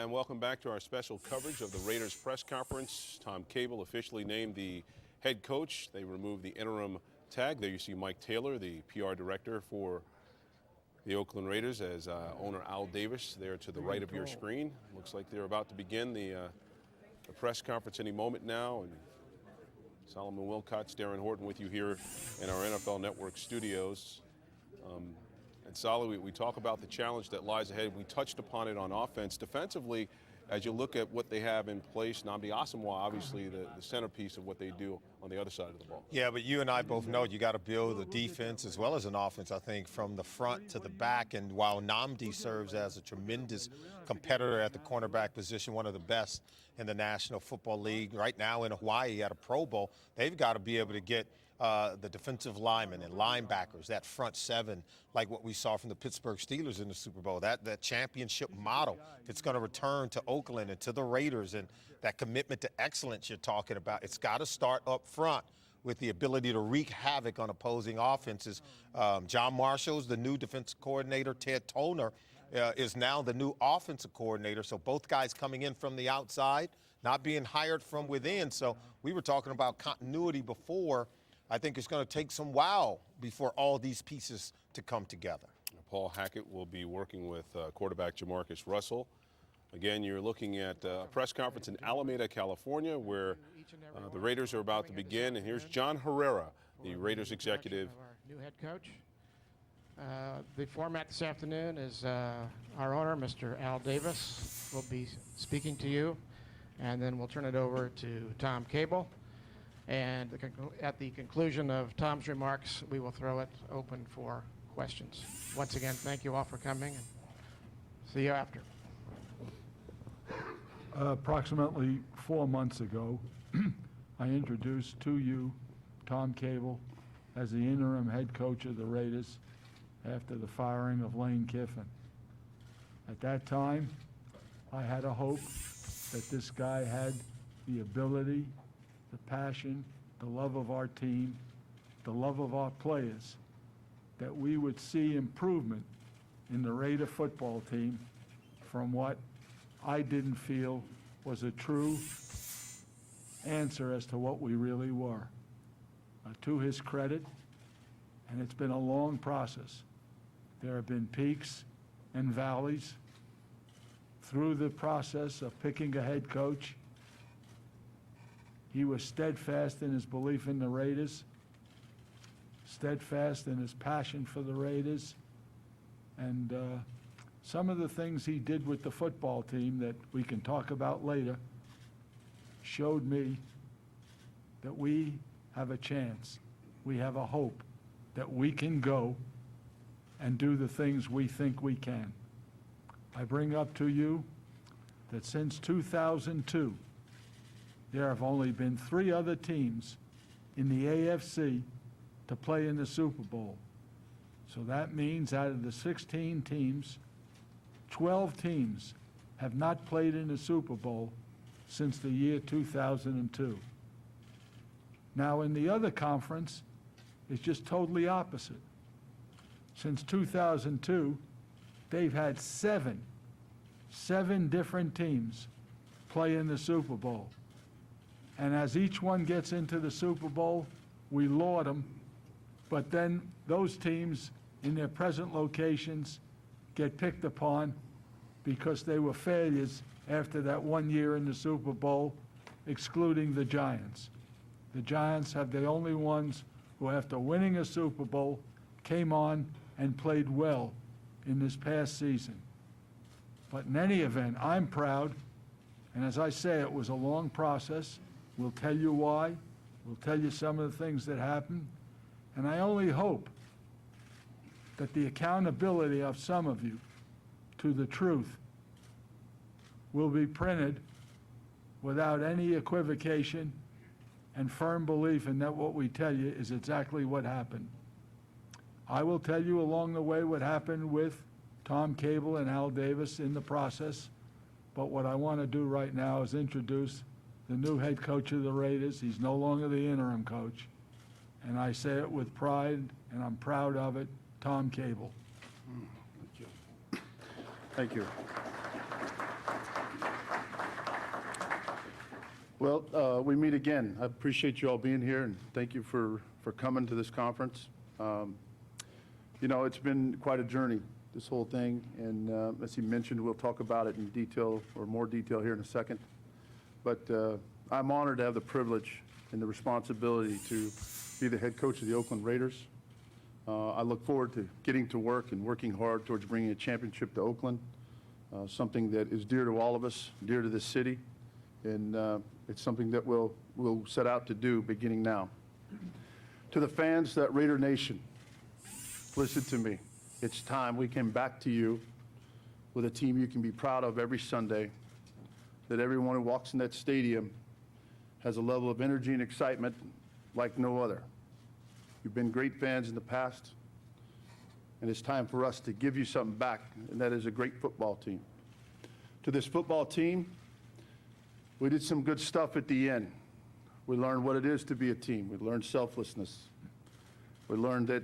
And welcome back to our special coverage of the Raiders press conference. Tom Cable officially named the head coach. They removed the interim tag. There you see Mike Taylor, the PR director for the Oakland Raiders, as owner Al Davis there to the right of your screen. Looks like they're about to begin the press conference any moment now. And Solomon Wilcots, Darren Horton with you here in our NFL Network studios. And Solly, we talk about the challenge that lies ahead. We touched upon it on offense. Defensively, as you look at what they have in place, Nnamdi Asomugha, obviously the centerpiece of what they do on the other side of the ball. Yeah, but you and I both know you got to build a defense as well as an offense, I think, from the front to the back. And while Nnamdi serves as a tremendous competitor at the cornerback position, one of the best in the National Football League right now in Hawaii at a Pro Bowl, they've got to be able to get the defensive linemen and linebackers, that front seven, like what we saw from the Pittsburgh Steelers in the Super Bowl, that championship model, if it's going to return to Oakland and to the Raiders, and that commitment to excellence you're talking about, it's got to start up front with the ability to wreak havoc on opposing offenses. John Marshall's the new defensive coordinator. Ted Toner is now the new offensive coordinator. So both guys coming in from the outside, not being hired from within. So we were talking about continuity before. I think it's going to take some while before all these pieces to come together. Paul Hackett will be working with quarterback Jamarcus Russell. Again, you're looking at a press conference in Alameda, California, where the Raiders are about to begin. And here's John Herrera, the Raiders executive. Our new head coach. The format this afternoon is our owner, Mr. Al Davis, will be speaking to you, and then we'll turn it over to Tom Cable. And at the conclusion of Tom's remarks, we will throw it open for questions. Once again, thank you all for coming, and see you after. Approximately 4 months ago, I introduced to you Tom Cable as the interim head coach of the Raiders after the firing of Lane Kiffin. At that time, I had a hope that this guy had the ability, the passion, the love of our team, the love of our players, that we would see improvement in the Raider football team from what I didn't feel was a true answer as to what we really were. To his credit, and it's been a long process, there have been peaks and valleys through the process of picking a head coach. He was steadfast in his belief in the Raiders, steadfast in his passion for the Raiders, and some of the things he did with the football team that we can talk about later showed me that we have a chance, we have a hope that we can go and do the things we think we can. I bring up to you that since 2002, there have only been 3 other teams in the AFC to play in the Super Bowl. So that means out of the 16 teams, 12 teams have not played in the Super Bowl since the year 2002. Now in the other conference, it's just totally opposite. Since 2002, they've had 7 different teams play in the Super Bowl. And as each one gets into the Super Bowl, we laud them, but then those teams in their present locations get picked upon because they were failures after that 1 year in the Super Bowl, excluding the Giants. The Giants have the only ones who, after winning a Super Bowl, came on and played well in this past season. But in any event, I'm proud, and as I say, it was a long process. We'll tell you why. We'll tell you some of the things that happened. And I only hope that the accountability of some of you to the truth will be printed without any equivocation and firm belief in that what we tell you is exactly what happened. I will tell you along the way what happened with Tom Cable and Al Davis in the process, but what I want to do right now is introduce the new head coach of the Raiders. He's no longer the interim coach, and I say it with pride, and I'm proud of it, Tom Cable. Thank you. Well, we meet again. I appreciate you all being here, and thank you for coming to this conference. You know, it's been quite a journey, this whole thing, and as he mentioned, we'll talk about it in detail, or more detail here in a second. But I'm honored to have the privilege and the responsibility to be the head coach of the Oakland Raiders. I look forward to getting to work and working hard towards bringing a championship to Oakland, something that is dear to all of us, dear to this city, and it's something that we'll set out to do beginning now. To the fans that Raider Nation, listen to me. It's time we came back to you with a team you can be proud of every Sunday, that everyone who walks in that stadium has a level of energy and excitement like no other. You've been great fans in the past, and it's time for us to give you something back, and that is a great football team. To this football team, we did some good stuff at the end. We learned what it is to be a team. We learned selflessness. We learned that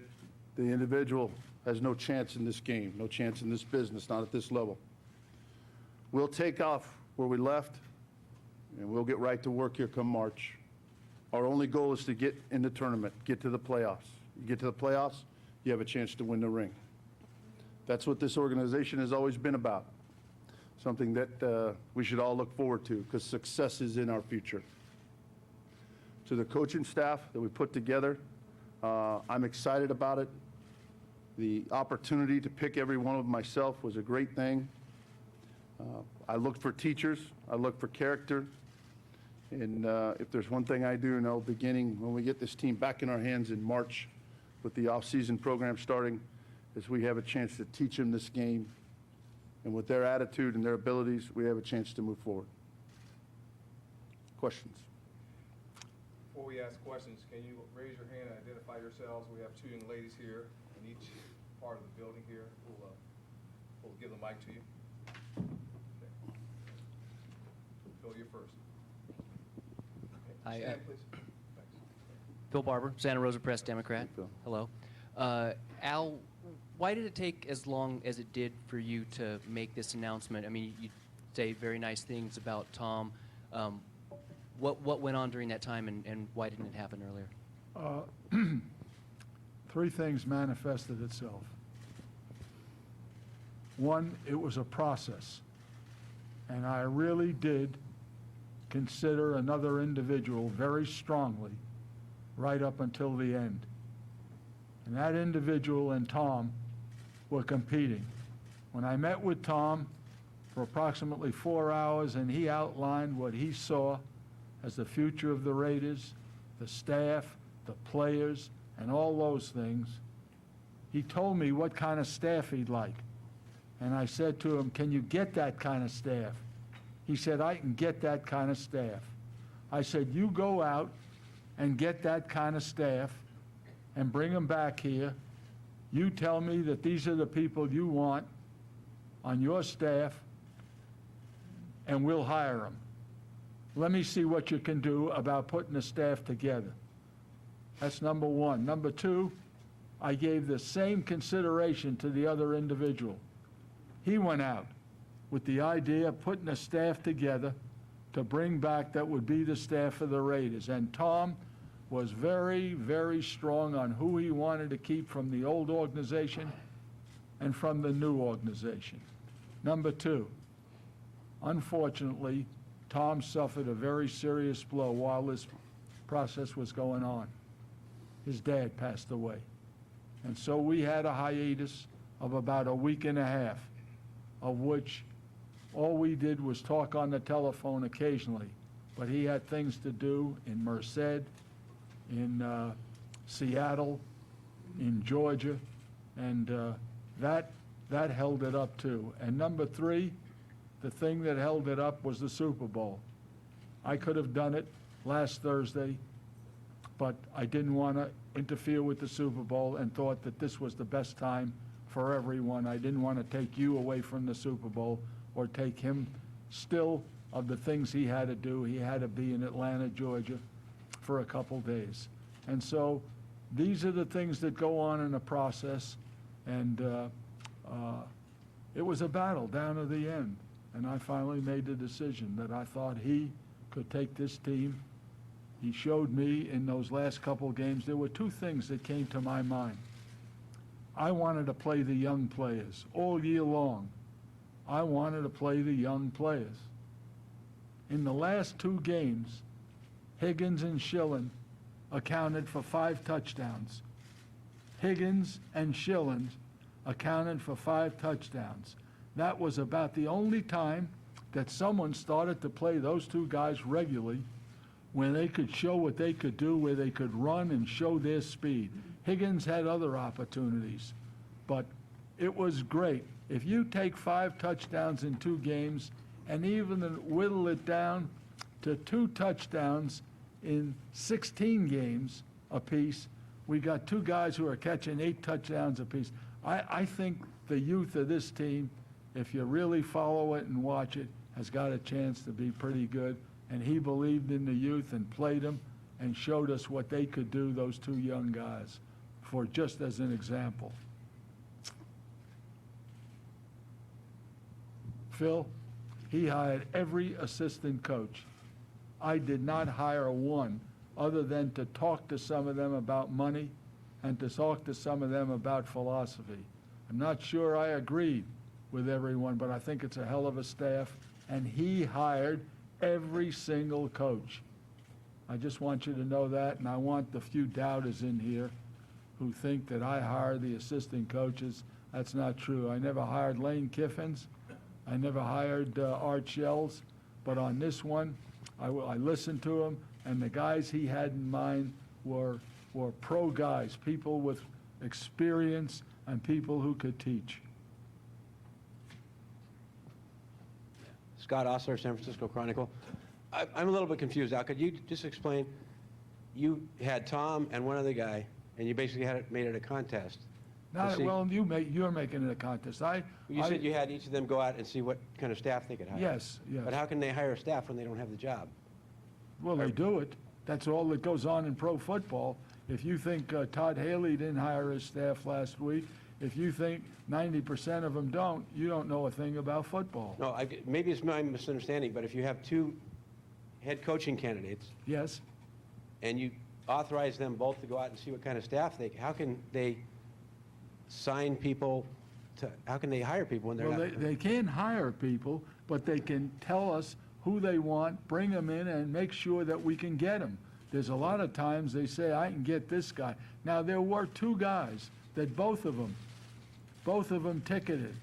the individual has no chance in this game, no chance in this business, not at this level. We'll take off where we left, and we'll get right to work here come March. Our only goal is to get in the tournament, get to the playoffs. You get to the playoffs, you have a chance to win the ring. That's what this organization has always been about, something that we should all look forward to, because success is in our future. To the coaching staff that we put together, I'm excited about it. The opportunity to pick every one of myself was a great thing. I looked for teachers, I looked for character, and if there's one thing I do know, beginning when we get this team back in our hands in March with the off-season program starting, is we have a chance to teach them this game, and with their attitude and their abilities, we have a chance to move forward. Questions? Before we ask questions, can you raise your hand and identify yourselves? We have two young ladies here in each part of the building here. We'll give the mic to you. Okay. Phil, you're first. Okay. Hi, Stand, please. Thanks. Phil Barber, Santa Rosa Press Democrat. Phil. Hello. Al, why did it take as long as it did for you to make this announcement? I mean, you say very nice things about Tom. What went on during that time, and why didn't it happen earlier? Three things manifested itself. One, it was a process, and I really did consider another individual very strongly right up until the end. And that individual and Tom were competing. When I met with Tom for approximately 4 hours, and he outlined what he saw as the future of the Raiders, the staff, the players, and all those things, he told me what kind of staff he'd like. And I said to him, can you get that kind of staff? He said, I can get that kind of staff. I said, you go out and get that kind of staff and bring them back here. You tell me that these are the people you want on your staff, and we'll hire them. Let me see what you can do about putting the staff together. That's number one. Number two, I gave the same consideration to the other individual. He went out with the idea of putting a staff together to bring back that would be the staff of the Raiders. And Tom was very, very strong on who he wanted to keep from the old organization and from the new organization. Number two, unfortunately, Tom suffered a very serious blow while this process was going on. His dad passed away. And so we had a hiatus of about a week and a half, of which all we did was talk on the telephone occasionally. But he had things to do in Merced, in Seattle, in Georgia, and that held it up too. And number three, the thing that held it up was the Super Bowl. I could have done it last Thursday, but I didn't want to interfere with the Super Bowl and thought that this was the best time for everyone. I didn't want to take you away from the Super Bowl or take him still of the things he had to do. He had to be in Atlanta, Georgia for a couple days. And so these are the things that go on in a process, and it was a battle down to the end. And I finally made the decision that I thought he could take this team. He showed me in those last couple of games, there were two things that came to my mind. I wanted to play the young players all year long. I wanted to play the young players. In the last two games, Higgins and Schillen accounted for 5 touchdowns. Higgins and Schillen accounted for 5 touchdowns. That was about the only time that someone started to play those two guys regularly when they could show what they could do, where they could run and show their speed. Higgins had other opportunities, but it was great. If you take 5 touchdowns in 2 games and even whittle it down to 2 touchdowns in 16 games apiece, we got 2 guys who are catching 8 touchdowns apiece. I think the youth of this team, if you really follow it and watch it, has got a chance to be pretty good. And he believed in the youth and played them and showed us what they could do, those 2 young guys, for just as an example. Phil, he hired every assistant coach. I did not hire one other than to talk to some of them about money and to talk to some of them about philosophy. I'm not sure I agreed with everyone, but I think it's a hell of a staff, and he hired every single coach. I just want you to know that, and I want the few doubters in here who think that I hire the assistant coaches. That's not true. I never hired Lane Kiffins. I never hired Art Shells, but on this one, I listened to him, and the guys he had in mind were pro guys, people with experience and people who could teach. Scott Osler, San Francisco Chronicle. I'm a little bit confused. Al, could you just explain? You had Tom and one other guy, and you basically made it a contest. Well, you're making it a contest. You said you had each of them go out and see what kind of staff they could hire. Yes. But how can they hire staff when they don't have the job? Well, they do it. That's all that goes on in pro football. If you think Todd Haley didn't hire his staff last week, if you think 90% of them don't, you don't know a thing about football. No, maybe it's my misunderstanding, but if you have 2 head coaching candidates Yes? and you authorize them both to go out and see what kind of staff how can they sign people how can they hire people when they're Well, not? they can't hire people, but they can tell us who they want, bring them in, and make sure that we can get them. There's a lot of times they say, I can get this guy. Now, there were 2 guys that both of them ticketed.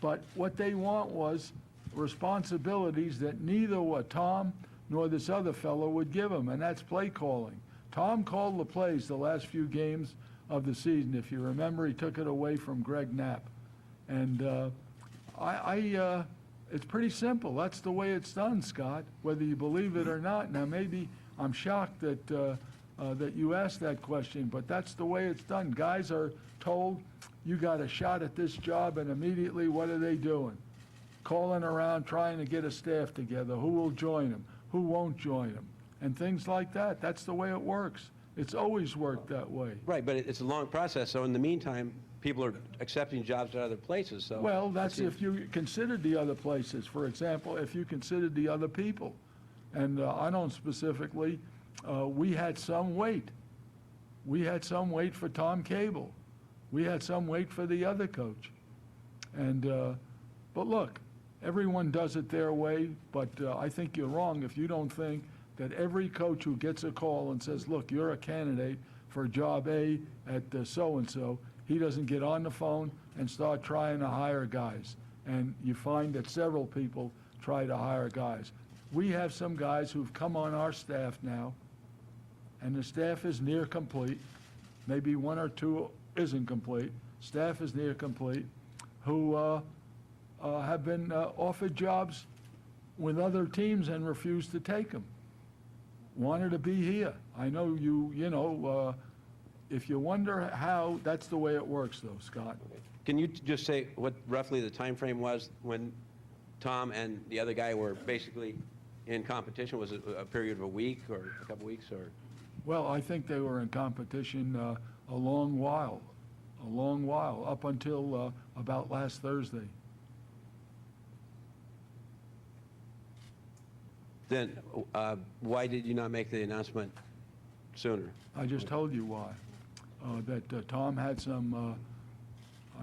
But what they want was responsibilities that neither Tom nor this other fellow would give them, and that's play calling. Tom called the plays the last few games of the season. If you remember, he took it away from Greg Knapp. And it's pretty simple. That's the way it's done, Scott, whether you believe it or not. Now, maybe I'm shocked that you asked that question, but that's the way it's done. Guys are told, you got a shot at this job, and immediately what are they doing? Calling around, trying to get a staff together. Who will join them? Who won't join them? And things like that. That's the way it works. It's always worked that way. Right, but it's a long process, so in the meantime, people are accepting jobs at other places, so. Well, that's if you considered the other places. For example, if you considered the other people. And I don't specifically, we had some wait. We had some wait for Tom Cable. We had some wait for the other coach. And, but look, everyone does it their way, but I think you're wrong if you don't think that every coach who gets a call and says, look, you're a candidate for job A at so-and-so, he doesn't get on the phone and start trying to hire guys. And you find that several people try to hire guys. We have some guys who've come on our staff now, and the staff is near complete. Maybe 1 or 2 isn't complete. Staff is near complete, who have been offered jobs with other teams and refused to take them. Wanted to be here. I know if you wonder how, that's the way it works though, Scott. Can you just say what roughly the time frame was when Tom and the other guy were basically in competition? Was it a period of a week or a couple weeks or? Well, I think they were in competition a long while, up until about last Thursday. Then why did you not make the announcement sooner? I just told you why. That Tom had some,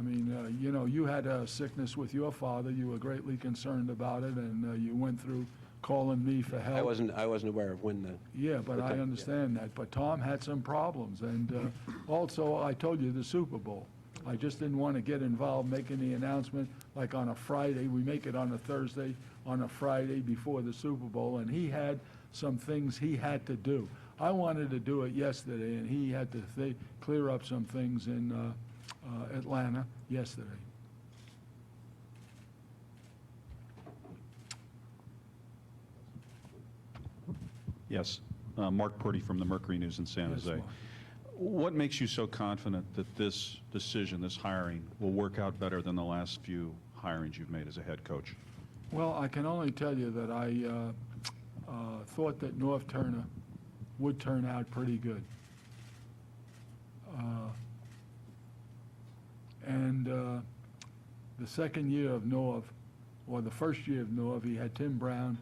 you know, you had a sickness with your father. You were greatly concerned about it, and you went through calling me for help. I wasn't aware of when the. Yeah, but I understand that. But Tom had some problems, and also I told you the Super Bowl. I just didn't want to get involved making the announcement like on a Friday. We make it on a Thursday, on a Friday before the Super Bowl, and he had some things he had to do. I wanted to do it yesterday, and he had to clear up some things in Atlanta yesterday. Yes. Mark Purdy from the Mercury News in San Yes, Jose. Mark. What makes you so confident that this decision, this hiring, will work out better than the last few hirings you've made as a head coach? Well, I can only tell you that I thought that North Turner would turn out pretty good. The second year of Norv, or the first year of Norv, he had Tim Brown,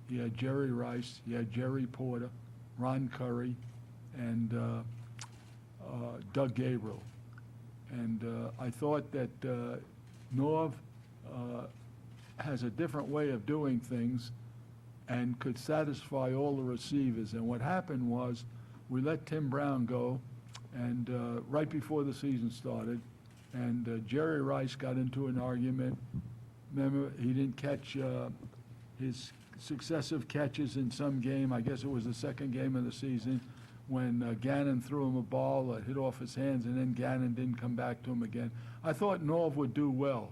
he had Jerry Rice, he had Jerry Porter, Ron Curry, and Doug Gabriel. And I thought that Norv has a different way of doing things and could satisfy all the receivers. And what happened was we let Tim Brown go, and right before the season started, and Jerry Rice got into an argument. Remember, he didn't catch his successive catches in some game. I guess it was the second game of the season when Gannon threw him a ball that hit off his hands, and then Gannon didn't come back to him again. I thought Norv would do well,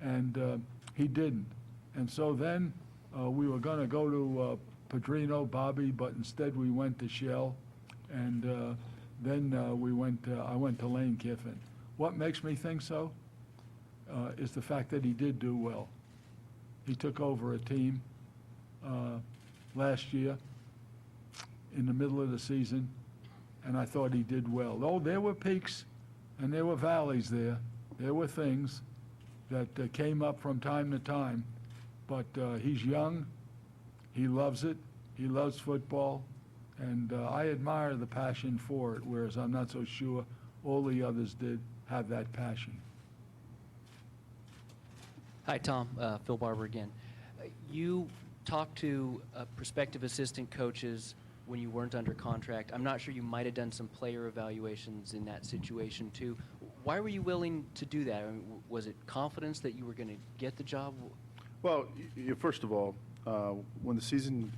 and he didn't. And so then we were going to go to Padrino, Bobby, but instead we went to Shell, and then I went to Lane Kiffin. What makes me think so is the fact that he did do well. He took over a team last year in the middle of the season, and I thought he did well. Though there were peaks and there were valleys there. There were things that came up from time to time, but he's young, he loves it, he loves football, and I admire the passion for it, whereas I'm not so sure all the others did have that passion. Hi, Tom. Phil Barber again. You talked to prospective assistant coaches when you weren't under contract. I'm not sure, you might have done some player evaluations in that situation too. Why were you willing to do that? I mean, was it confidence that you were going to get the job? Well, first of all, when the season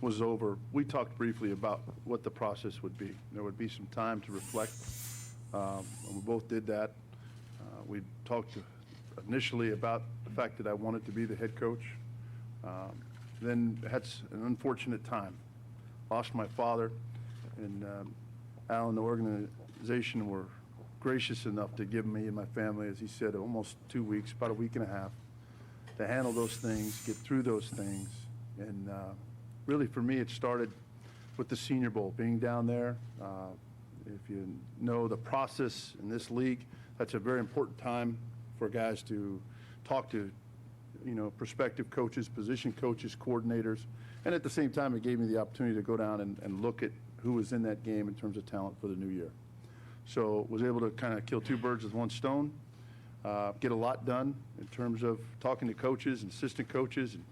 was over, we talked briefly about what the process would be. There would be some time to reflect. And we both did that. We talked initially about the fact that I wanted to be the head coach. Then had an unfortunate time. Lost my father, and Al and the organization were gracious enough to give me and my family, as he said, almost 2 weeks, about a week and a half, to handle those things, get through those things. And really, for me, it started with the Senior Bowl, being down there. If you know the process in this league, that's a very important time for guys to talk to, prospective coaches, position coaches, coordinators. And at the same time, it gave me the opportunity to go down and look at who was in that game in terms of talent for the new year. So was able to kind of kill two birds with one stone, get a lot done in terms of talking to coaches and assistant coaches. And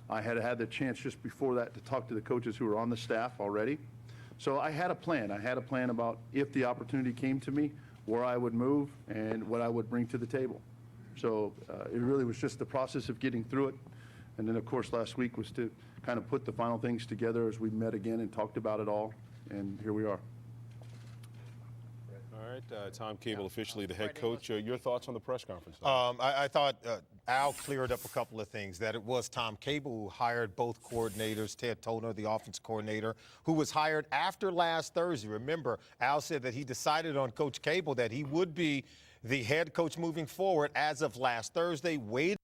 I had had the chance just before that to talk to the coaches who were on the staff already. So I had a plan. I had a plan about if the opportunity came to me, where I would move and what I would bring to the table. So it really was just the process of getting through it. And then, of course, last week was to kind of put the final things together as we met again and talked about it all. And here we are. All right, Tom Cable, officially the head coach. Your thoughts on the press conference? I thought Al cleared up a couple of things, that it was Tom Cable who hired both coordinators, Ted Toner, the offense coordinator, who was hired after last Thursday. Remember, Al said that he decided on Coach Cable that he would be the head coach moving forward as of last Thursday, waited